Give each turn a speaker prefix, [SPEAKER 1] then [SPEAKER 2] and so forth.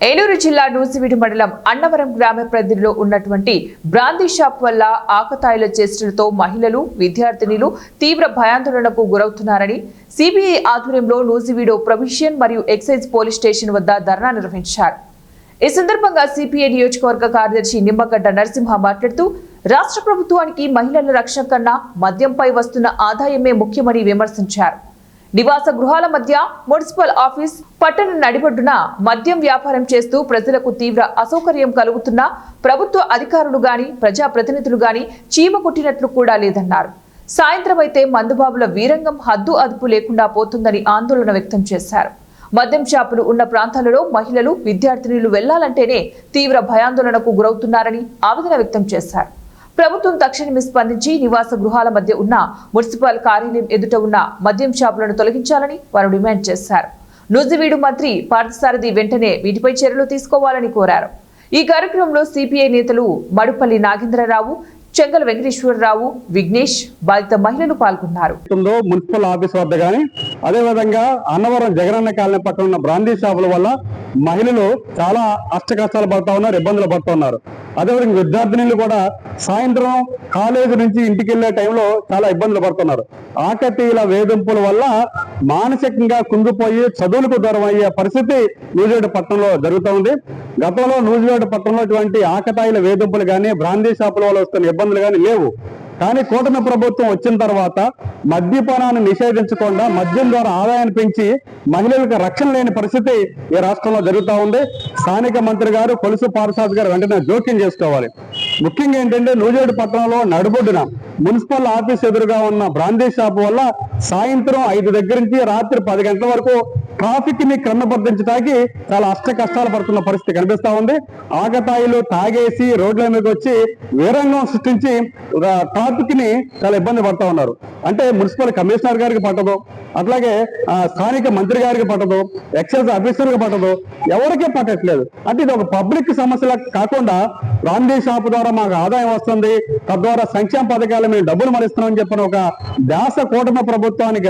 [SPEAKER 1] ఏలూరు జిల్లా నూజివీడు మండలం అన్నవరం గ్రామ పరిధిలో ఉన్నటువంటి బ్రాందీ షాప్ వల్ల ఆకతాయిల చేష్టలతో మహిళలు విద్యార్థినులు తీవ్ర భయాందోళనకు గురవుతున్నారని సిబిఐ ఆధ్వర్యంలో నూజివీడు ప్రొవిషన్ మరియు ఎక్సైజ్ పోలీస్ స్టేషన్ వద్ద ధర్నా నిర్వహించారు। ఈ సందర్భంగా సిపిఐ నియోజకవర్గ కార్యదర్శి నిమ్మగడ్డ నరసింహ మాట్లాడుతూ రాష్ట్ర ప్రభుత్వానికి మహిళల రక్షణ కన్నా మద్యంపై వస్తున్న ఆదాయమే ముఖ్యమని విమర్శించారు। నివాస గృహాల మధ్య మున్సిపల్ ఆఫీస్ పట్టణ నడిబొడ్డున మద్యం వ్యాపారం చేస్తూ ప్రజలకు తీవ్ర అసౌకర్యం కలుగుతున్న ప్రభుత్వ అధికారులు గాని ప్రజాప్రతినిధులు గాని చీమ కొట్టినట్లు కూడా లేదన్నారు। సాయంత్రం అయితే మందుబాబుల వీరంగం హద్దు అదుపు లేకుండా పోతుందని ఆందోళన వ్యక్తం చేశారు। మద్యం షాపులు ఉన్న ప్రాంతాలలో మహిళలు విద్యార్థినులు వెళ్లాలంటేనే తీవ్ర భయాందోళనకు గురవుతున్నారని ఆవేదన వ్యక్తం చేశారు। ప్రభుత్వం తక్షణమే స్పందించి నివాస గృహాల మధ్య ఉన్న మున్సిపల్ కార్యాలయం ఎదుట ఉన్న మద్యం షాపులను తొలగించాలని వారు డిమాండ్ చేశారు। నూజివీడు మంత్రి పార్థసారథి వెంటనే వీటిపై చర్యలు తీసుకోవాలని కోరారు। ఈ కార్యక్రమంలో సిపిఐ నేతలు మడుపల్లి నాగేంద్రరావు, చెంగల వెంకటేశ్వరరావు, విఘ్నేష్, బాధిత మహిళలు పాల్గొన్నారు।
[SPEAKER 2] మున్సిపల్ ఆఫీస్ వద్ద గానీ అదే విధంగా అన్నవరం జగనన్న కాలనీ పక్కన ఉన్న బ్రాందీ షాపుల వల్ల మహిళలు చాలా కష్టాలు పడుతూ ఉన్నారు, ఇబ్బందులు పడుతూ ఉన్నారు। అదేవిధంగా విద్యార్థినులు కూడా సాయంత్రం కాలేజీ నుంచి ఇంటికి వెళ్లే టైంలో చాలా ఇబ్బందులు పడుతున్నారు। ఆకతీయుల వేధింపుల వల్ల మానసికంగా కుంగిపోయి చదువులకు దూరం అయ్యే పరిస్థితి నూజివీడు పట్టణంలో జరుగుతూ ఉంది। గతంలో నూజివీడు పట్టణంలో ఇటువంటి ఆకతాయిల వేధింపులు కానీ బ్రాందీ షాపుల వల్ల వస్తున్న ఇబ్బందులు కానీ లేవు। కానీ కూటమి ప్రభుత్వం వచ్చిన తర్వాత మద్యపానాన్ని నిషేధించకుండా మద్యం ద్వారా ఆదాయాన్ని పెంచి మహిళలకు రక్షణ లేని పరిస్థితి ఈ రాష్ట్రంలో జరుగుతూ ఉంది। స్థానిక మంత్రి గారు కొలుసు పార్థసారథి గారు వెంటనే జోక్యం చేసుకోవాలి। ముఖ్యంగా ఏంటంటే నూజివీడు పట్టణంలో నడుబొడ్డున మున్సిపల్ ఆఫీస్ ఎదురుగా ఉన్న బ్రాందీ షాప్ వల్ల సాయంత్రం 5 దగ్గర నుంచి రాత్రి 10 గంటల వరకు ట్రాఫిక్ ని క్రమబద్ధించడానికి చాలా కష్టాలు పడుతున్న పరిస్థితి కనిపిస్తా ఉంది। ఆకతాయిలు తాగేసి రోడ్ల మీద వచ్చి వీరంగం సృష్టించి ట్రాఫిక్ ని చాలా ఇబ్బంది పడుతూ ఉన్నారు। అంటే మున్సిపల్ కమిషనర్ గారికి పట్టదు, అట్లాగే స్థానిక మంత్రి గారికి పట్టదు, ఎక్సైజ్ ఆఫీసర్కి పట్టదు, ఎవరికీ పట్టట్లేదు। అంటే ఇది ఒక పబ్లిక్ సమస్యలా కాకుండా బ్రాందీ షాప్ ద్వారా మాకు ఆదాయం వస్తుంది, తద్వారా సంక్షేమ పథకాలు మేము డబ్బులు మరిస్తున్నామని చెప్పిన ఒక ధ్యాస కూటమి ప్రభుత్వానికి